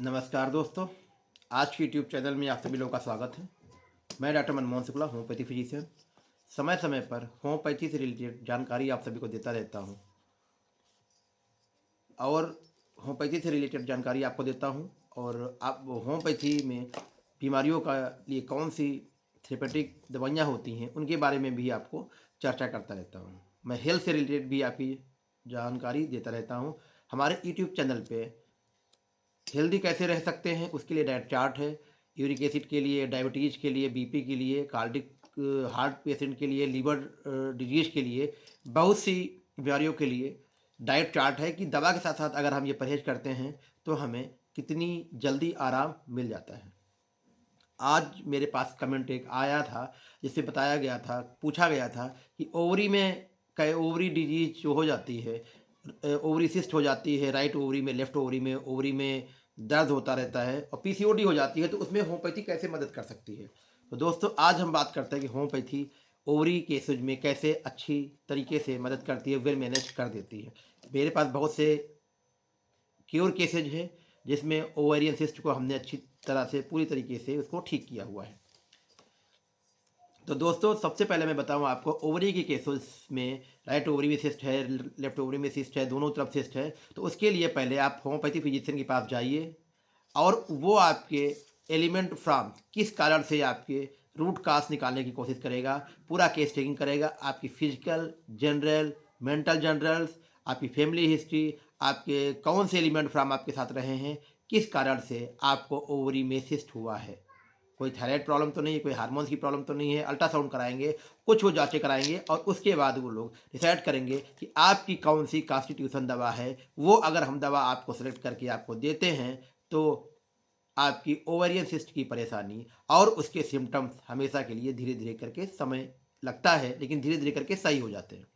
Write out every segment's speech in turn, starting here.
नमस्कार दोस्तों। आज की यूट्यूब चैनल में आप सभी लोगों का स्वागत है। मैं doctor Manmohan Shukla, homeopathy physician. समय समय पर होम्योपैथी से रिलेटेड जानकारी आप सभी को देता रहता हूं और होम्योपैथी से रिलेटेड जानकारी आपको देता हूं। और आप होम्योपैथी में बीमारियों का लिए कौन सी थेरेपेटिक दवाइयाँ होती हैं उनके बारे में भी आपको चर्चा करता रहता हूँ। मैं हेल्थ से रिलेटेड भी आपकी जानकारी देता रहता हूँ। हमारे यूट्यूब चैनल पे हेल्दी कैसे रह सकते हैं उसके लिए डाइट चार्ट है। यूरिक एसिड के लिए, डायबिटीज़ के लिए, बीपी के लिए, कार्डिक हार्ट पेशेंट के लिए, लीवर डिजीज़ के लिए, बहुत सी बीमारियों के लिए डाइट चार्ट है कि दवा के साथ साथ अगर हम ये परहेज़ करते हैं तो हमें कितनी जल्दी आराम मिल जाता है। आज मेरे पास कमेंट एक आया था जिसमें बताया गया था, पूछा गया था कि ओवरी में ओवरी डिजीज जो हो जाती है, ओवरी सिस्ट हो जाती है, राइट ओवरी में, लेफ्ट ओवरी में दर्द होता रहता है और पीसीओडी हो जाती है, तो उसमें होम्योपैथी कैसे मदद कर सकती है। तो दोस्तों आज हम बात करते हैं कि होम्योपैथी ओवरी केसेज में कैसे अच्छी तरीके से मदद करती है, वेल मैनेज कर देती है। मेरे पास बहुत से क्योर केसेज है जिसमें ओवेरियन सिस्ट को हमने अच्छी तरह से पूरी तरीके से उसको ठीक किया हुआ है। तो दोस्तों सबसे पहले मैं बताऊं आपको, ओवरी के केसेस में राइट ओवरी में सिस्ट है, लेफ्ट ओवरी में सिस्ट है, दोनों तरफ सिस्ट है, तो उसके लिए पहले आप होम्योपैथी फिजिशियन के पास जाइए और वो आपके एलिमेंट फ्रॉम किस कारण से आपके रूट काज निकालने की कोशिश करेगा, पूरा केस टेकिंग करेगा। आपकी फिजिकल, जनरल, मेंटल जनरल्स, आपकी फैमिली हिस्ट्री, आपके कौन से एलिमेंट फ्रॉम आपके साथ रहे हैं, किस कारण से आपको ओवरी में सिस्ट हुआ है, कोई थायराइड प्रॉब्लम तो नहीं है, कोई हार्मोन्स की प्रॉब्लम तो नहीं है। अल्ट्रासाउंड कराएंगे, कुछ वो जांचें कराएंगे और उसके बाद वो लोग डिसाइड करेंगे कि आपकी कौन सी कॉन्स्टिट्यूशन दवा है। वो अगर हम दवा आपको सेलेक्ट करके आपको देते हैं तो आपकी ओवेरियन सिस्ट की परेशानी और उसके सिम्टम्स हमेशा के लिए धीरे धीरे करके, समय लगता है लेकिन धीरे धीरे करके सही हो जाते हैं।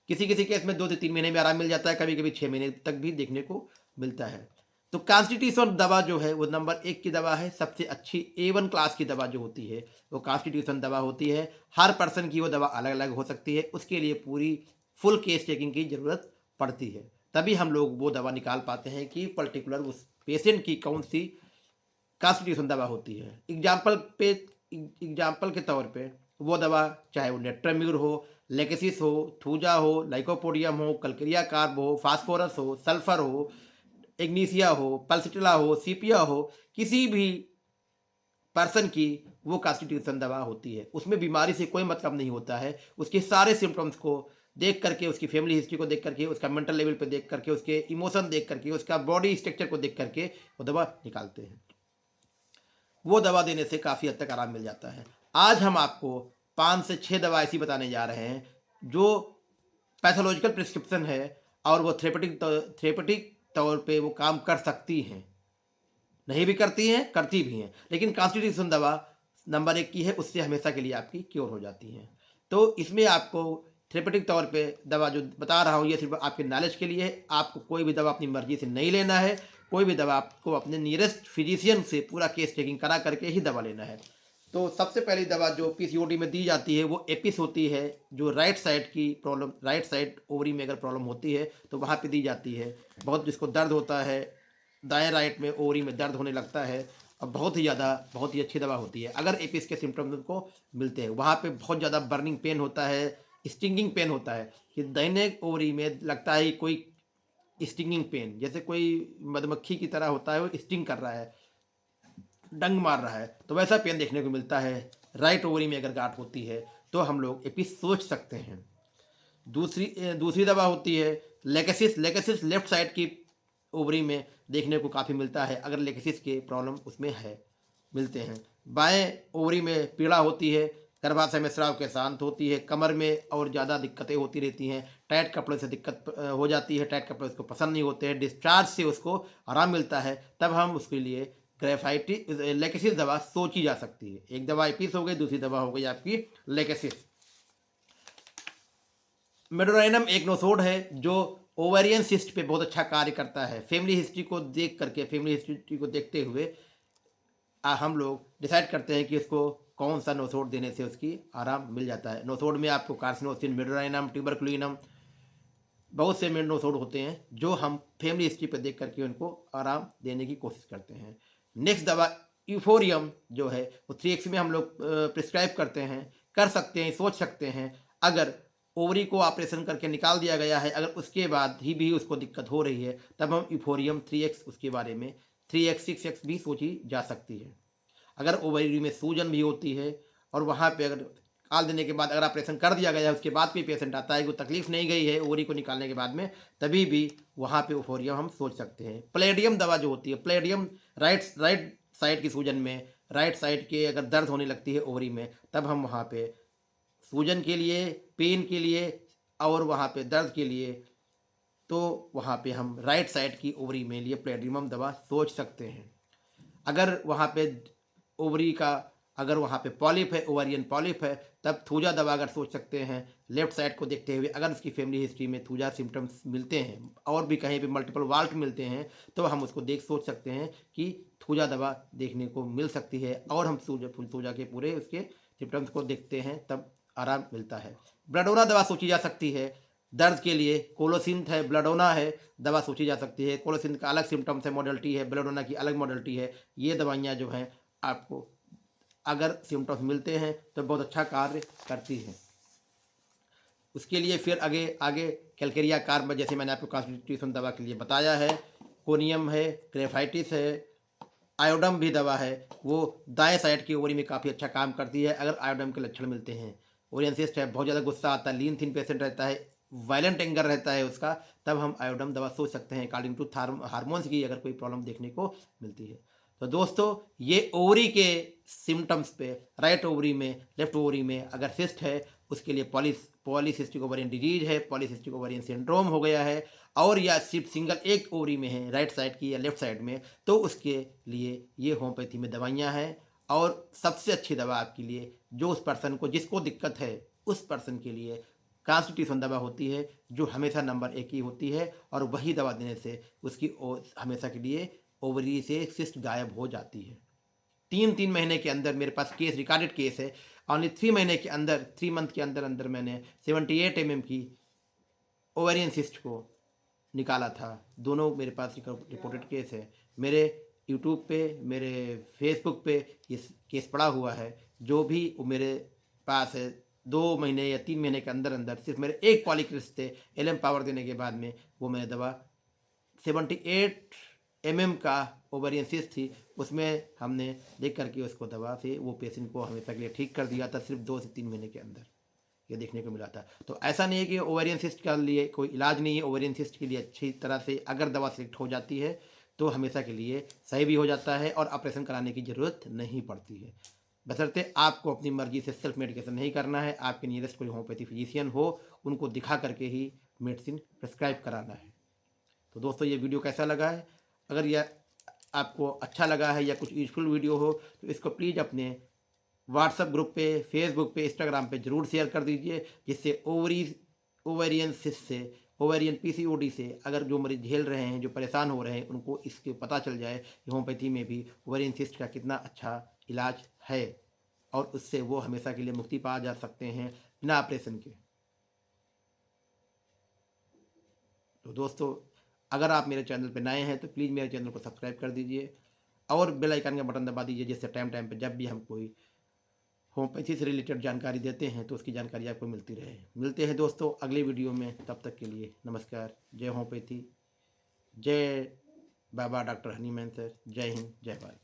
किसी किसी केस में 2 से 3 महीने में आराम मिल जाता है, कभी कभी 6 महीने तक भी देखने को मिलता है। तो कॉन्स्टिट्यूशन दवा जो है वो नंबर 1 की दवा है। सबसे अच्छी A1 क्लास की दवा जो होती है वो कॉन्स्टिट्यूशन दवा होती है। हर पर्सन की वो दवा अलग अलग हो सकती है, उसके लिए पूरी फुल केस टेकिंग की ज़रूरत पड़ती है, तभी हम लोग वो दवा निकाल पाते हैं कि पर्टिकुलर उस पेशेंट की कौन सी कॉन्स्टिट्यूशन दवा होती है। एग्जाम्पल के तौर पे वो दवा, चाहे वो नेट्राम्यूर हो, लेकेसिस हो, थूजा हो, लाइकोपोडियम हो, कल्केरिया कार्ब हो, फास्फोरस हो, सल्फर हो, एग्नीसिया हो, पल्सिटिला हो, सीपिया हो, किसी भी पर्सन की वो कॉन्स्टिट्यूशन दवा होती है। उसमें बीमारी से कोई मतलब नहीं होता है, उसके सारे सिम्टम्स को देख करके, उसकी फैमिली हिस्ट्री को देख करके, उसका मेंटल लेवल पे देख करके, उसके इमोशन देख करके, उसका बॉडी स्ट्रक्चर को देख करके वो दवा निकालते हैं। वो दवा देने से काफ़ी हद तक आराम मिल जाता है। आज हम आपको 5 से 6 दवा ऐसी बताने जा रहे हैं जो पैथोलॉजिकल प्रिस्क्रिप्शन है और वो थेरेपेटिक तौर पे वो काम कर सकती हैं, नहीं भी करती हैं, करती भी हैं, लेकिन कॉन्स्टिट्यूशन दवा नंबर 1 की है, उससे हमेशा के लिए आपकी क्योर हो जाती हैं। तो इसमें आपको थेरेपेटिक तौर पे दवा जो बता रहा हूँ ये सिर्फ आपके नॉलेज के लिए है। आपको कोई भी दवा अपनी मर्जी से नहीं लेना है। कोई भी दवा आपको अपने नियरेस्ट फिजिशियन से पूरा केस टेकिंग करा करके ही दवा लेना है। तो सबसे पहली दवा जो पीसीओडी में दी जाती है वो एपिस होती है, जो राइट साइड की प्रॉब्लम, राइट साइड ओवरी में अगर प्रॉब्लम होती है तो वहाँ पे दी जाती है। बहुत जिसको दर्द होता है, दाएं राइट में ओवरी में दर्द होने लगता है, और बहुत ही ज़्यादा, बहुत ही अच्छी दवा होती है। अगर एपिस के सिम्टम्स उनको मिलते हैं, वहाँ पे बहुत ज़्यादा बर्निंग पेन होता है, स्टिंगिंग पेन होता है कि दाहिने ओवरी में लगता है कोई स्टिंगिंग पेन, जैसे कोई मधुमक्खी की तरह होता है, वो स्टिंग कर रहा है, डंग मार रहा है, तो वैसा पेन देखने को मिलता है। राइट ओवरी में अगर गांठ होती है तो हम लोग एपिस सोच सकते हैं। दूसरी दवा होती है लेकेसिस। लेकेसिस लेफ्ट साइड की ओवरी में देखने को काफ़ी मिलता है, अगर लेकेसिस के प्रॉब्लम उसमें है, मिलते हैं। बाएं ओवरी में पीड़ा होती है, गर्भाशय में स्राव के शांत होती है, कमर में और ज़्यादा दिक्कतें होती रहती हैं, टाइट कपड़े से दिक्कत हो जाती है, टाइट कपड़े उसको पसंद नहीं होते हैं, डिस्चार्ज से उसको आराम मिलता है, तब हम उसके लिए ग्रेफाइटिस लेकेसिस दवा सोची जा सकती है। एक दवा एपिस हो गई, दूसरी दवा हो गई आपकी लेकेसिस। मेडोराइनम एक नोसोड है जो ओवेरियन सिस्ट पे बहुत अच्छा कार्य करता है। फैमिली हिस्ट्री को देख करके, फैमिली हिस्ट्री को देखते हुए हम लोग डिसाइड करते हैं कि उसको कौन सा नोसोड देने से उसकी आराम मिल जाता है। नोसोड में आपको कार्सिनोसिन, मेडोराइनम, ट्यूबरकुलिनम, बहुत से मेथड होते हैं जो हम फैमिली हिस्ट्री पर देख करके उनको आराम देने की कोशिश करते हैं। नेक्स्ट दवा यूफोरियम जो है वो 3x में हम लोग प्रिस्क्राइब करते हैं, कर सकते हैं, सोच सकते हैं। अगर ओवरी को ऑपरेशन करके निकाल दिया गया है, अगर उसके बाद ही भी उसको दिक्कत हो रही है, तब हम यूफोरियम 3x उसके बारे में 3x 6x भी सोची जा सकती है। अगर ओवरी में सूजन भी होती है और वहाँ पे अगर निकाल देने के बाद अगर ऑपरेशन कर दिया गया है, उसके बाद कोई पेशेंट आता है, कोई तकलीफ नहीं गई है ओवरी को निकालने के बाद में, तभी भी वहाँ पे यूफोरियम हम सोच सकते हैं। प्लेडियम दवा जो होती है, प्लेडियम राइट साइड की सूजन में, राइट साइड के अगर दर्द होने लगती है ओवरी में, तब हम वहाँ पे सूजन के लिए, पेन के लिए और वहाँ पे दर्द के लिए, तो वहाँ पे हम राइट साइड की ओवरी में लिए प्लेडियम दवा सोच सकते हैं। अगर वहाँ पे ओवरी का अगर वहाँ पे पॉलिप है, ओवरियन पॉलिप है, तब थूजा दवा अगर सोच सकते हैं लेफ्ट साइड को देखते हुए। अगर उसकी फैमिली हिस्ट्री में थूजा सिम्टम्स मिलते हैं और भी कहीं पे मल्टीपल वाल्ट मिलते हैं, तो हम उसको सोच सकते हैं कि थूजा दवा देखने को मिल सकती है और हम थूजा के पूरे उसके सिम्टम्स को देखते हैं, तब आराम मिलता है। ब्लडोना दवा सोची जा सकती है दर्द के लिए। कोलोसिंथ है, ब्लडोना है, दवा सोची जा सकती है। कोलोसिंथ का अलग सिम्टम्स है, मॉडलिटी है, ब्लडोना की अलग मॉडलिटी है। ये दवाइयाँ जो हैं आपको अगर सिम्टम्स मिलते हैं तो बहुत अच्छा कार्य करती है। उसके लिए फिर आगे आगे कैलकेरिया कार्ब, जैसे मैंने आपको कॉन्स्टिट्यूशन दवा के लिए बताया है, कोनियम है, ग्रेफाइटिस है, आयोडम भी दवा है, वो दाएं साइड की ओवरी में काफ़ी अच्छा काम करती है। अगर आयोडम के लक्षण मिलते हैं, ओरियन सिस्ट है, बहुत ज़्यादा गुस्सा आता है, लीन थिन पेशेंट रहता है, वायलेंट एंगर रहता है उसका, तब हम आयोडम दवा सोच सकते हैं अकॉर्डिंग टू हार्मोन्स की अगर कोई प्रॉब्लम देखने को मिलती है। तो दोस्तों ये ओवरी के सिम्टम्स पे, राइट ओवरी में, लेफ्ट ओवरी में अगर सिस्ट है उसके लिए पॉलीसिस्टिक ओवरियन डिजीज है, पॉलीसिस्टिक ओवरियन सिंड्रोम हो गया है, और या सिर्फ सिंगल एक ओवरी में है, राइट साइड की या लेफ्ट साइड में, तो उसके लिए ये होम्योपैथी में दवाइयाँ हैं। और सबसे अच्छी दवा आपके लिए जो उस पर्सन को जिसको दिक्कत है उस पर्सन के लिए कॉन्स्टिट्यूशन दवा होती है, जो हमेशा नंबर 1 ही होती है, और वही दवा देने से उसकी हमेशा के लिए ओवरी से सिस्ट गायब हो जाती है। 3 महीने के अंदर मेरे पास केस, रिकॉर्डेड केस है, ओनली 3 महीने के अंदर, 3 मंथ के अंदर अंदर मैंने 78 mm की ओवेरियन सिस्ट को निकाला था। दोनों मेरे पास रिपोर्टेड केस है। मेरे यूट्यूब पे, मेरे फेसबुक पे ये केस पड़ा हुआ है। जो भी वो मेरे पास है 2 महीने या 3 महीने के अंदर अंदर सिर्फ मेरे एक पॉलीक्रिस्ट थे, एलएम पावर देने के बाद में वो मैंने दवा 78 mm का ओवरियन सिस्ट थी, उसमें हमने देख करके उसको दवा से वो पेशेंट को हमेशा के लिए ठीक कर दिया था, सिर्फ 2 से 3 महीने के अंदर ये देखने को मिला था। तो ऐसा नहीं है कि ओवेरियन सिस्ट के लिए कोई इलाज नहीं है। ओवेरियन सिस्ट के लिए अच्छी तरह से अगर दवा सेलेक्ट हो जाती है तो हमेशा के लिए सही भी हो जाता है और ऑपरेशन कराने की ज़रूरत नहीं पड़ती है, बशर्ते आपको अपनी मर्जी से सेल्फ मेडिकेशन नहीं करना है। आपके नियरेस्ट कोई होम्योपैथी फिजिशियन हो, उनको दिखा करके ही मेडिसिन प्रिस्क्राइब कराना है। तो दोस्तों ये वीडियो कैसा लगा है? अगर यह आपको अच्छा लगा है या कुछ यूजफुल वीडियो हो तो इसको प्लीज़ अपने व्हाट्सएप ग्रुप पे, फेसबुक पे, इंस्टाग्राम पे ज़रूर शेयर कर दीजिए, जिससे ओवेरियन सिस्ट से, ओवेरियन पीसीओडी से अगर जो मरीज झेल रहे हैं, जो परेशान हो रहे हैं, उनको इसके पता चल जाए कि होम्योपैथी में भी ओवेरियन सिस्ट का कितना अच्छा इलाज है और उससे वो हमेशा के लिए मुक्ति पा जा सकते हैं बिना ऑपरेशन के। तो दोस्तों अगर आप मेरे चैनल पर नए हैं तो प्लीज़ मेरे चैनल को सब्सक्राइब कर दीजिए और बेल आइकन का बटन दबा दीजिए, जिससे टाइम टाइम पे जब भी हम कोई होम्योपैथी से रिलेटेड जानकारी देते हैं तो उसकी जानकारी आपको मिलती रहे। मिलते हैं दोस्तों अगले वीडियो में, तब तक के लिए नमस्कार। जय होम्योपैथी, जय बाबा डॉक्टर हनीमैन सर, जय हिंद, जय भारत।